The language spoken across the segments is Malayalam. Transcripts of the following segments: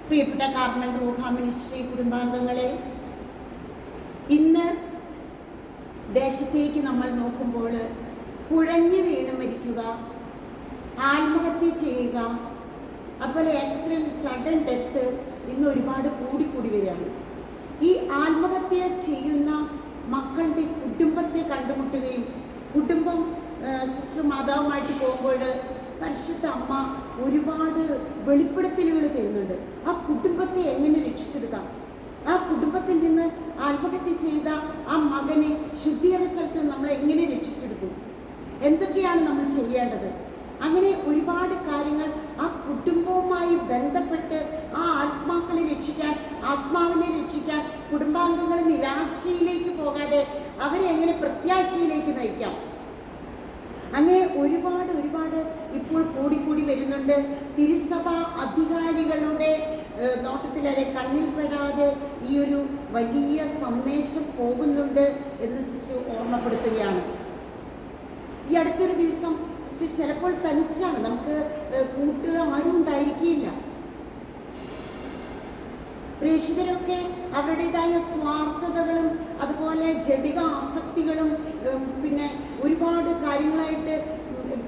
പ്രിയപ്പെട്ട കാർമൽ റൂഹ മിനിസ്ട്രി കുടുംബാംഗങ്ങളെ, ഇന്ന് ദേശത്തേക്ക് നമ്മൾ നോക്കുമ്പോൾ കുഴഞ്ഞു വീണ് മരിക്കുക, ആത്മഹത്യ ചെയ്യുക, അതുപോലെ ആക്സിഡൻറ്റ്, സഡൻ ഡെത്ത് ഇന്ന് ഒരുപാട് കൂടിക്കൂടി വരികയാണ്. ഈ ആത്മഹത്യ ചെയ്യുന്ന മക്കളുടെ കുടുംബത്തെ കണ്ടുമുട്ടുകയും കുടുംബം സിസ്റ്റർ മാതാവുമായിട്ട് പോകുമ്പോൾ പരിശുദ്ധ അമ്മ ഒരുപാട് വെളിപ്പെടുത്തലുകൾ തരുന്നുണ്ട്. ആ കുടുംബത്തെ എങ്ങനെ രക്ഷിച്ചെടുക്കാം, ആ കുടുംബത്തിൽ നിന്ന് ആത്മഹത്യ ചെയ്ത ആ മകനെ ശുദ്ധീകരണ സ്ഥലത്ത് നമ്മൾ എങ്ങനെ രക്ഷിച്ചെടുക്കും, എന്തൊക്കെയാണ് നമ്മൾ ചെയ്യേണ്ടത്, അങ്ങനെ ഒരുപാട് കാര്യങ്ങൾ ആ കുടുംബവുമായി ബന്ധപ്പെട്ട് ആ ആത്മാക്കളെ രക്ഷിക്കാൻ, ആത്മാവിനെ രക്ഷിക്കാൻ, കുടുംബാംഗങ്ങൾ നിരാശയിലേക്ക് പോകാതെ അവരെ എങ്ങനെ പ്രത്യാശയിലേക്ക് നയിക്കാം, അങ്ങനെ ഒരുപാട് ഇപ്പോൾ കൂടിക്കൂടി വരുന്നുണ്ട്. തിരുസഭ അധികാരികളുടെ നോട്ടത്തിൽ അല്ലെ കണ്ണിൽപ്പെടാതെ ഈ ഒരു വലിയ സന്ദേശം പോകുന്നുണ്ട് എന്ന് സിസ്റ്റർ ഓർമ്മപ്പെടുത്തുകയാണ്. ഈ അടുത്തൊരു ദിവസം സിസ്റ്റർ ചിലപ്പോൾ തനിച്ചാണ്, നമുക്ക് കൂട്ടുക ആരും ഉണ്ടായിരിക്കില്ല. പ്രേക്ഷിതരൊക്കെ അവരുടേതായ സ്വാർത്ഥതകളും അതുപോലെ ജഡിക ആസക്തികളും പിന്നെ ഒരുപാട് കാര്യങ്ങളായിട്ട്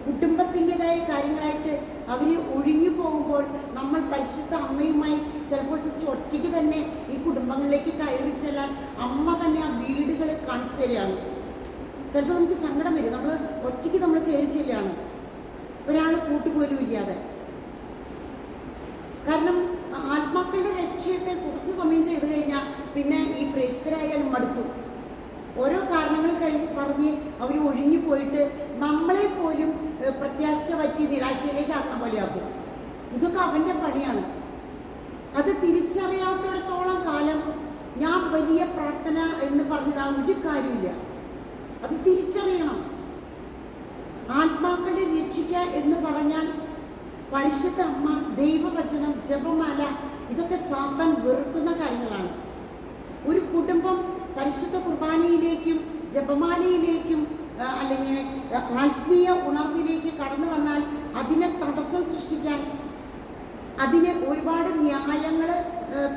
കുടുംബത്തിൻ്റെതായ കാര്യങ്ങളായിട്ട് അവർ ഒഴിഞ്ഞു പോകുമ്പോൾ നമ്മൾ പരിശുദ്ധ അമ്മയുമായി ചിലപ്പോൾ ജസ്റ്റ് ഒറ്റയ്ക്ക് തന്നെ ഈ കുടുംബങ്ങളിലേക്ക് കയറി ചെല്ലാൻ അമ്മ തന്നെ ആ വീടുകൾ കാണിച്ചു തരികയാണ്. ചിലപ്പോൾ നമുക്ക് സങ്കടം വരും, നമ്മൾ ഒറ്റയ്ക്ക് നമ്മൾ കയറി ചെല്ലുകയാണ്, ഒരാൾ കൂട്ടുപോലും ഇല്ലാതെ. കാരണം ആത്മാക്കളുടെ രക്ഷയൊക്കെ കുറച്ച് സമയം ചെയ്ത് കഴിഞ്ഞാൽ പിന്നെ ഈ പ്രേക്ഷിതരായാലും മടുത്തു. ഓരോ കാരണങ്ങൾ പറഞ്ഞ് അവർ ഒഴിഞ്ഞു പോയിട്ട് നമ്മളെ പോലും പ്രത്യാശ പറ്റി നിരാശയിലേക്ക് ആക്കുന്ന പോലെയാക്കും. ഇതൊക്കെ അവൻ്റെ പണിയാണ്. അത് തിരിച്ചറിയാത്തിടത്തോളം കാലം ഞാൻ വലിയ പ്രാർത്ഥന എന്ന് പറഞ്ഞതാണ് ഒരു കാര്യമില്ല. അത് തിരിച്ചറിയണം. ആത്മാക്കളെ രക്ഷിക്കുക എന്ന് പറഞ്ഞാൽ പരിശുദ്ധ അമ്മ, ദൈവവചനം, ജപമാല, ഇതൊക്കെ സാത്താൻ വെറുക്കുന്ന കാര്യങ്ങളാണ്. ഒരു കുടുംബം പരിശുദ്ധ കുർബാനയിലേക്കും ജപമാലയിലേക്കും അല്ലെങ്കിൽ ആത്മീയ ഉണർവിലേക്ക് കടന്നു വന്നാൽ അതിനെ തടസ്സം സൃഷ്ടിക്കാൻ, അതിന് ഒരുപാട് ന്യായങ്ങൾ,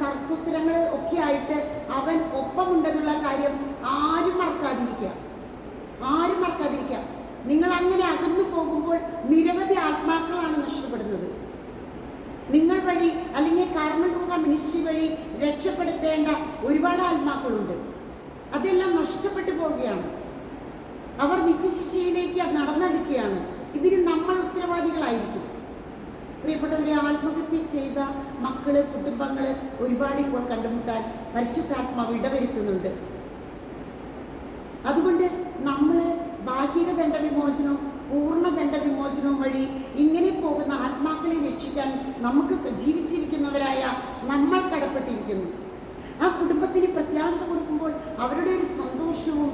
തർക്കുത്തരങ്ങൾ ഒക്കെ ആയിട്ട് അവൻ ഒപ്പമുണ്ടെന്നുള്ള കാര്യം ആരും മറക്കാതിരിക്കുക. നിങ്ങൾ അങ്ങനെ അകന്നു പോകുമ്പോൾ നിരവധി ആത്മാക്കളാണ് നഷ്ടപ്പെടുന്നത്. നിങ്ങൾ വഴി അല്ലെങ്കിൽ കാർമൽ റൂഹ മിനിസ്ട്രി വഴി രക്ഷപ്പെടുത്തേണ്ട ഒരുപാട് ആത്മാക്കളുണ്ട്. അതെല്ലാം നഷ്ടപ്പെട്ടു പോവുകയാണ്. അവർ നിത്യശിക്ഷയിലേക്ക് നടന്നെടുക്കുകയാണ്. ഇതിന് നമ്മൾ ഉത്തരവാദികളായിരിക്കും. പ്രിയപ്പെട്ടവരെ, ആത്മഹത്യ ചെയ്ത മക്കള്, കുടുംബങ്ങൾ ഒരുപാട് ഇപ്പോൾ കണ്ടുമുട്ടാൻ പരിശുദ്ധാത്മാവ് ഇടവരുത്തുന്നുണ്ട്. അതുകൊണ്ട് നമ്മൾ ഭാഗിക ദണ്ഡവിമോചനവും പൂർണ്ണ ദണ്ഡവിമോചനവും വഴി ഇങ്ങനെ പോകുന്ന ആത്മാക്കളെ രക്ഷിക്കാൻ നമുക്ക് ജീവിച്ചിരിക്കുന്നവരായ നമ്മൾ കടപ്പെട്ടിരിക്കുന്നു. ആ കുടുംബത്തിന് പ്രത്യാശ കൊടുക്കുമ്പോൾ അവരുടെ ഒരു സന്തോഷവും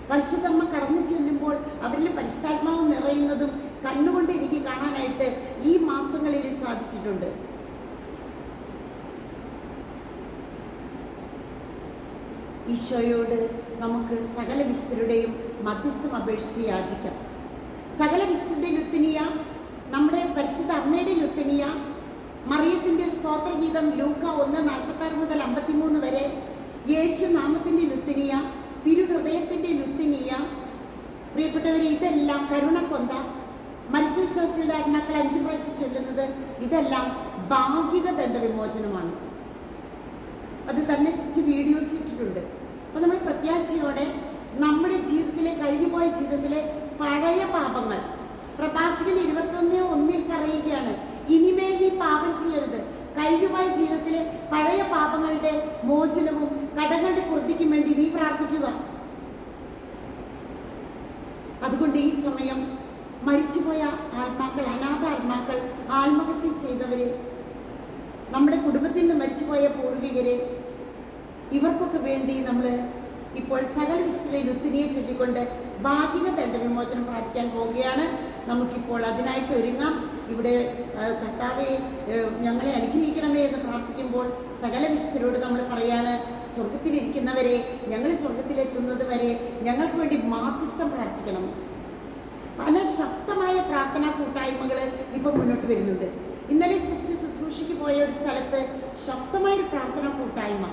പരിശുദ്ധമ്മ കടന്നു ചെല്ലുമ്പോൾ അവരിൽ പരിശുദ്ധാത്മാവ് നിറയുന്നതും കണ്ണുകൊണ്ട് എനിക്ക് കാണാനായിട്ട് ഈ മാസങ്ങളിൽ സാധിച്ചിട്ടുണ്ട്. ഈശോയോട് നമുക്ക് സകല വിസ്തരുടെയും മധ്യസ്ഥം അപേക്ഷിച്ച് യാചിക്കാം. സകല വിസ്തരുടെ ലുത്തിനിയ, നമ്മുടെ പരിശുദ്ധ അമ്മയുടെ ലുത്തിനിയ, മറിയത്തിൻ്റെ സ്തോത്രഗീതം ലൂക്ക 1:46 മുതൽ 53 വരെ, യേശു നാമത്തിൻ്റെ ലുത്തിനിയ, തിരുഹൃദയത്തിൻ്റെ ലുത്തിനിയ. പ്രിയപ്പെട്ടവരെ, ഇതെല്ലാം കരുണക്കൊന്ത, മരിച്ച വിശ്വാസികളുടെ ആത്മാക്കൾ 5 പ്രാവശ്യം ചൊല്ലുന്നത്, ഇതെല്ലാം ഭാഗിക ദണ്ഡവിമോചനമാണ്. അത് തന്നെ വീഡിയോസ് ഇട്ടിട്ടുണ്ട്. അപ്പോൾ നമ്മൾ പ്രത്യാശയോടെ നമ്മുടെ ജീവിതത്തിലെ, കഴിഞ്ഞുപോയ ജീവിതത്തിലെ പഴയ പാപങ്ങൾ, പ്രഭാഷകൻ 21:1 പറയുകയാണ്, ഇനിമേൽ നീ പാപം ചെയ്യരുത്. കഴിഞ്ഞുപോയ ജീവിതത്തിലെ പഴയ പാപങ്ങളുടെ മോചനവും കടങ്ങളുടെ പൂർത്തിക്കും വേണ്ടി നീ പ്രാർത്ഥിക്കുക. അതുകൊണ്ട് ഈ സമയം മരിച്ചുപോയ ആത്മാക്കൾ, അനാഥ ആത്മാക്കൾ, ആത്മഹത്യ ചെയ്തവര്, നമ്മുടെ കുടുംബത്തിൽ നിന്ന് മരിച്ചുപോയ പൂർവികരെ, ഇവർക്കൊക്കെ വേണ്ടി നമ്മൾ ഇപ്പോൾ സകല വിസ്തൃതിയിൽ ലുത്തിനിയെ ചൊല്ലിക്കൊണ്ട് ഭാഗിക ദണ്ഡവിമോചനം പ്രാപിക്കാൻ പോവുകയാണ്. നമുക്കിപ്പോൾ അതിനായിട്ട് ഒരുങ്ങാം. ഇവിടെ കർത്താവെ ഞങ്ങളെ അനുഗ്രഹിക്കണമേ എന്ന് പ്രാർത്ഥിക്കുമ്പോൾ സകല വിശുദ്ധരോട് നമ്മൾ പറയാണ്, സ്വർഗത്തിലിരിക്കുന്നവരെ, ഞങ്ങൾ സ്വർഗത്തിലെത്തുന്നത് വരെ ഞങ്ങൾക്ക് വേണ്ടി മാധ്യസ്ഥം പ്രാർത്ഥിക്കണം. പല ശക്തമായ പ്രാർത്ഥനാ കൂട്ടായ്മകൾ ഇപ്പം മുന്നോട്ട് വരുന്നുണ്ട്. ഇന്നലെ സിസ്റ്റർ ശുശ്രൂഷയ്ക്ക് മരിച്ചുപോയ ഒരു സ്ഥലത്ത് ശക്തമായൊരു പ്രാർത്ഥന കൂട്ടായ്മ.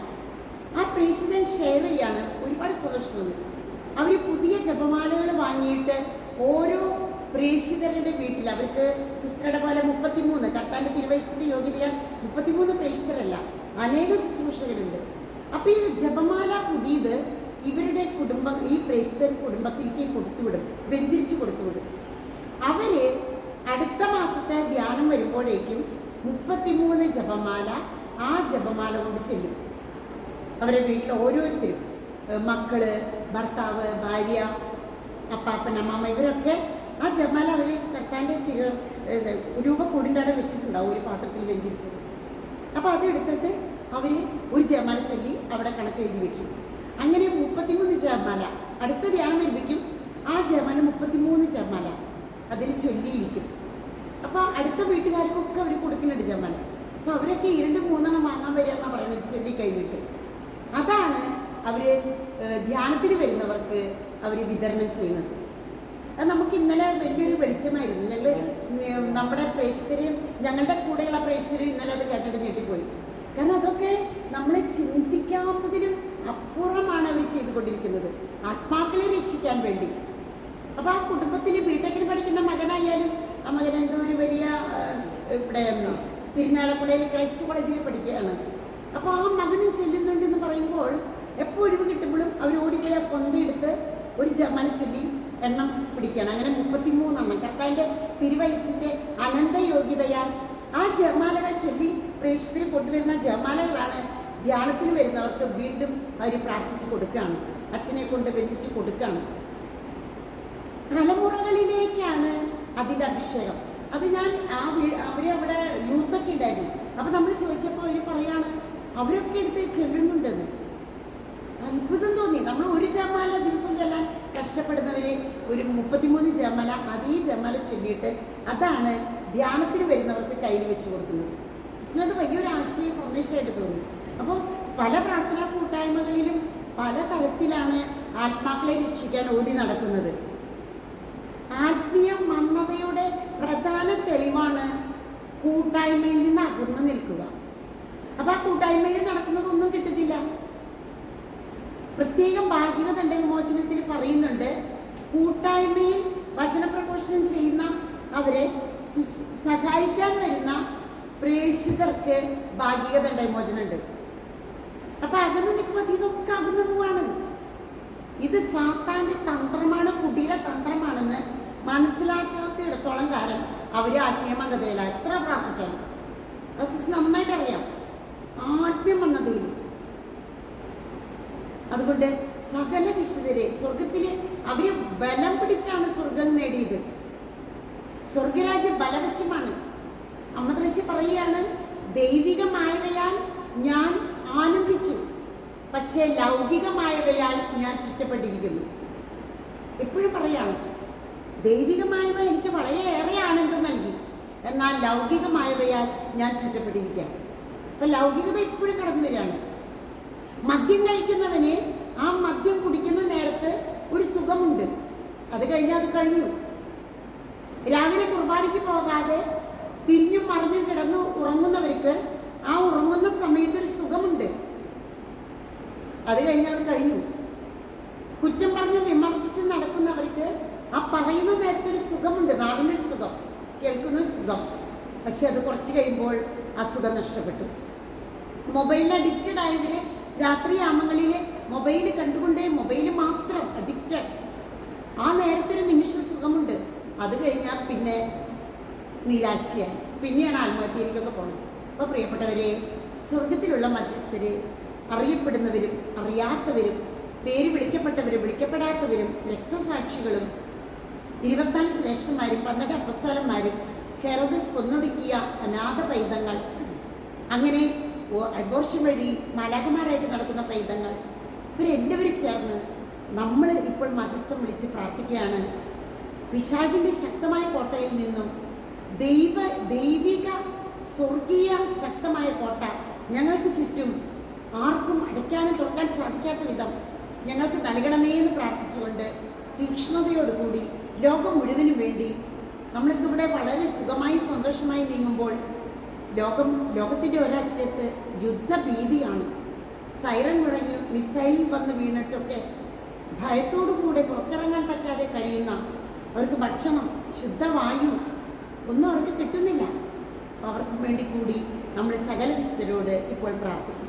ആ പ്രേക്ഷിതൻ ഷെയർ ചെയ്യാണ്, ഒരുപാട് സന്തോഷം തോന്നി. അവർ പുതിയ ജപമാലകൾ വാങ്ങിയിട്ട് ഓരോ പ്രേക്ഷിതരുടെ വീട്ടിൽ, അവർക്ക് സിസ്റ്ററുടെ പോലെ 33 കർത്താൻ്റെ തിരുവയസ്സിൻ്റെ യോഗ്യതയാൽ 33 പ്രേക്ഷിതരല്ല, അനേകം ശുശ്രൂഷകരുണ്ട്. അപ്പോൾ ഈ ജപമാല പുതിയത് ഇവരുടെ കുടുംബം, ഈ പ്രേക്ഷിതർ കുടുംബത്തിലേക്ക് കൊടുത്തുവിടും, വെഞ്ചരിച്ച് കൊടുത്തുവിടും. അവർ അടുത്ത മാസത്തെ ധ്യാനം വരുമ്പോഴേക്കും 33 ജപമാല ആ ജപമാല കൊണ്ട് ചെല്ലും. അവരുടെ വീട്ടിൽ ഓരോരുത്തരും, മക്കള്, ഭർത്താവ്, ഭാര്യ, അപ്പാപ്പൻ, അമ്മാമ്മ, ഇവരൊക്കെ ആ ജപമാല അവർ കർത്താൻ്റെ രൂപ കൂടിൻ്റെ അവിടെ വെച്ചിട്ടുണ്ടാവും, ഒരു പാത്രത്തിൽ വെഞ്ചരിച്ചത്. അപ്പോൾ അതെടുത്തിട്ട് അവർ ഒരു ജപമാല ചൊല്ലി അവിടെ കണക്ക് എഴുതി വെക്കും. അങ്ങനെ 33 ജപമാല അടുത്ത ധ്യാനം വരുമ്പോഴേക്കും ആ ജപമാല 33 ജപമാല അതിൽ ചൊല്ലിയിരിക്കും. അപ്പോൾ അടുത്ത വീട്ടുകാർക്കൊക്കെ അവർ കൊടുക്കുന്നുണ്ട് ജപമാല. അപ്പോൾ അവരൊക്കെ 2-3 വാങ്ങാൻ വരിക എന്നാണ് പറയുന്നത് ചൊല്ലി കഴിഞ്ഞിട്ട്. അതാണ് അവർ ധ്യാനത്തിന് വരുന്നവർക്ക് അവർ വിതരണം ചെയ്യുന്നത്. അത് നമുക്ക് ഇന്നലെ വലിയൊരു വെളിച്ചമായിരുന്നു. നമ്മുടെ പ്രേക്ഷിതർ, ഞങ്ങളുടെ കൂടെയുള്ള പ്രേക്ഷിതർ ഇന്നലെ അത് കേട്ടിട്ട് ഞെട്ടിപ്പോയി. കാരണം അതൊക്കെ നമ്മൾ ചിന്തിക്കാത്തതിനും അപ്പുറമാണ് അവർ ചെയ്തുകൊണ്ടിരിക്കുന്നത്, ആത്മാക്കളെ രക്ഷിക്കാൻ വേണ്ടി. അപ്പോൾ ആ കുടുംബത്തിൽ ബിടെക്കിന് പഠിക്കുന്ന മകനായാലും, ആ മകൻ എന്തോ ഒരു വലിയ ഇവിടെ തിരുനാലക്കുടയിൽ ക്രൈസ്റ്റ് കോളേജിൽ പഠിക്കുകയാണ്. അപ്പോൾ ആ മകനും ചെല്ലുന്നുണ്ടെന്ന് പറയുമ്പോൾ എപ്പോഴും കിട്ടുമ്പോഴും അവർ ഓടിപ്പോയി ആ പൊന്തെടുത്ത് ഒരു ജപമാല ചൊല്ലി എണ്ണം പിടിക്കുകയാണ്. അങ്ങനെ 33 കർത്താവിൻ്റെ തിരുവയസ്സിൻ്റെ അനന്ത യോഗ്യതയാൽ ആ ജപമാലകൾ ചൊല്ലി പ്രേക്ഷിതർ കൊണ്ടുവരുന്ന ജപമാലകളാണ് ധ്യാനത്തിന് വരുന്നവർക്ക് വീണ്ടും അവർ പ്രാർത്ഥിച്ച് കൊടുക്കുകയാണ്, അച്ഛനെ കൊണ്ട് വെഞ്ചരിച്ച് കൊടുക്കുകയാണ്. തലമുറകളിലേക്കാണ് അതിൻ്റെ അഭിഷേകം. അത് ഞാൻ അവരവിടെ യൂത്തൊക്കെ ഉണ്ടായിരുന്നു. അപ്പോൾ നമ്മൾ ചോദിച്ചപ്പോൾ അവർ പറയാണ് അവരൊക്കെ എടുത്ത് ചെല്ലുന്നുണ്ടെന്ന്. അത്ഭുതം തോന്നി. നമ്മൾ ഒരു ജപമാല ദിവസം ചെല്ലാൻ കഷ്ടപ്പെടുന്നവർ ഒരു 33 ജപമാല അതേ ജപമാല ചൊല്ലിയിട്ട് അതാണ് ധ്യാനത്തിന് വരുന്നവർക്ക് കയ്യിൽ വെച്ച് കൊടുക്കുന്നത്. അത് വലിയൊരു ആശയ സന്ദേശമായിട്ട് തോന്നി. അപ്പോൾ പല പ്രാർത്ഥനാ കൂട്ടായ്മകളിലും പല തരത്തിലാണ് ആത്മാക്കളെ രക്ഷിക്കാൻ ഓടി നടക്കുന്നത്. ആത്മീയ മന്ദതയുടെ പ്രധാന തെളിവാണ് കൂട്ടായ്മയിൽ നിന്ന് അകന്നു നിൽക്കുക. അപ്പോൾ ആ കൂട്ടായ്മയിൽ നടക്കുന്നതൊന്നും കിട്ടത്തില്ല. പ്രത്യേകം ഭാഗിക ദണ്ഡവിമോചനത്തിൽ പറയുന്നുണ്ട്, കൂട്ടായ്മയിൽ വചനപ്രഘോഷണം ചെയ്യുന്ന അവരെ സഹായിക്കാൻ വരുന്ന പ്രേക്ഷിതർക്ക് ഭാഗിക ദണ്ഡവിമോചനം ഉണ്ട്. അപ്പൊ അകന്നു നിൽക്കുമ്പോൾ ഇതൊക്കെ അകന്നു പോവാണ്. ഇത് സാത്താന്റെ തന്ത്രമാണ്, കുടിയുടെ തന്ത്രമാണെന്ന് മനസ്സിലാക്കാത്തിടത്തോളം കാലം അവർ ആത്മീയ മന്ദതയില്ല. എത്ര പ്രാർത്ഥിച്ചാണ് അത് നന്നായിട്ട് അറിയാം, ആത്മീയ മന്ദതയിൽ. അതുകൊണ്ട് സകല വിശുദ്ധരെ സ്വർഗത്തില് അവര് ബലം പിടിച്ചാണ് സ്വർഗം നേടിയത്. സ്വർഗരാജ്യ ബലവശമാണ്. അമ്മ ത്രേസ്യ പറയുകയാണ്, ദൈവികമായവയാൽ ഞാൻ ആനന്ദിച്ചു, പക്ഷേ ലൗകികമായവയാൽ ഞാൻ ചുറ്റപ്പെട്ടിരിക്കുന്നു. എപ്പോഴും പറയാണ്, ദൈവികമായവ എനിക്ക് വളരെയേറെ ആനന്ദം നൽകി, എന്നാൽ ലൗകികമായവയാൽ ഞാൻ ചുറ്റപ്പെട്ടിരിക്കാം. അപ്പൊ ലൗകികത എപ്പോഴും കടന്നു വരികയാണ്. മദ്യം കഴിക്കുന്നവന് ആ മദ്യം കുടിക്കുന്ന നേരത്ത് ഒരു സുഖമുണ്ട്, അത് കഴിഞ്ഞാൽ അത് കഴിഞ്ഞു. രാവിലെ കുർബാനയ്ക്ക് പോകാതെ തിരിഞ്ഞും മറിഞ്ഞും കിടന്ന് ഉറങ്ങുന്നവർക്ക് ആ ഉറങ്ങുന്ന സമയത്ത് ഒരു സുഖമുണ്ട്, അത് കഴിഞ്ഞാൽ അത് കഴിഞ്ഞു. കുറ്റം പറഞ്ഞ് വിമർശിച്ച് നടക്കുന്നവർക്ക് ആ പറയുന്ന നേരത്തെ ഒരു സുഖമുണ്ട്, നാവിനൊരു സുഖം, കേൾക്കുന്നൊരു സുഖം. പക്ഷെ അത് കുറച്ച് കഴിയുമ്പോൾ ആ സുഖം നഷ്ടപ്പെട്ടു. മൊബൈലിൽ അഡിക്റ്റഡ് ആയവര് രാത്രി യാമങ്ങളിൽ മൊബൈൽ കണ്ടുകൊണ്ടേ, മൊബൈൽ മാത്രം അഡിക്റ്റഡ്. ആ നേരത്തൊരു നിമിഷ സുഖമുണ്ട്, അത് കഴിഞ്ഞാൽ പിന്നെ നിരാശയായി, പിന്നെയാണ് ആത്മഹത്യയിലേക്കൊക്കെ പോകുന്നത്. അപ്പോൾ പ്രിയപ്പെട്ടവരെ, സ്വർഗത്തിലുള്ള മധ്യസ്ഥര് അറിയപ്പെടുന്നവരും അറിയാത്തവരും, പേര് വിളിക്കപ്പെട്ടവരും വിളിക്കപ്പെടാത്തവരും, രക്തസാക്ഷികളും 24 ശ്രേഷ്ഠന്മാരും 12 അപ്പസ്തലന്മാരും, ഹെറോദസ് കൊന്നൊടുക്കിയ അനാഥ പൈതങ്ങൾ, അങ്ങനെ അബോർഷൻ വഴി മാലാഖമാരായിട്ട് നടക്കുന്ന പൈതങ്ങൾ, ഇവരെല്ലാവരും ചേർന്ന് നമ്മൾ ഇപ്പോൾ മധ്യസ്ഥം വിളിച്ച് പ്രാർത്ഥിക്കുകയാണ്. പിശാചിൻ്റെ ശക്തമായ കോട്ടയിൽ നിന്നും ദൈവിക സ്വർഗീയ ശക്തമായ കോട്ട ഞങ്ങൾക്ക് ചുറ്റും ആർക്കും അടയ്ക്കാനും തുറക്കാൻ സാധിക്കാത്ത വിധം ഞങ്ങൾക്ക് നൽകണമേ എന്ന് പ്രാർത്ഥിച്ചുകൊണ്ട് തീക്ഷ്ണതയോടുകൂടി ലോകം മുഴുവനും വേണ്ടി നമ്മൾക്കിവിടെ വളരെ സുഖമായി സന്തോഷമായി നീങ്ങുമ്പോൾ ലോകത്തിൻ്റെ ഒരറ്റത്ത് യുദ്ധഭീതിയാണ്. സൈറൻ മുഴങ്ങി മിസൈൽ വന്ന് വീണിട്ടൊക്കെ ഭയത്തോടു കൂടെ പുറത്തിറങ്ങാൻ പറ്റാതെ കഴിയുന്ന അവർക്ക് ഭക്ഷണം, ശുദ്ധവായു ഒന്നും അവർക്ക് കിട്ടുന്നില്ല. അവർക്ക് വേണ്ടി കൂടി നമ്മൾ സകല വിശുദ്ധരോട് ഇപ്പോൾ പ്രാർത്ഥിക്കും.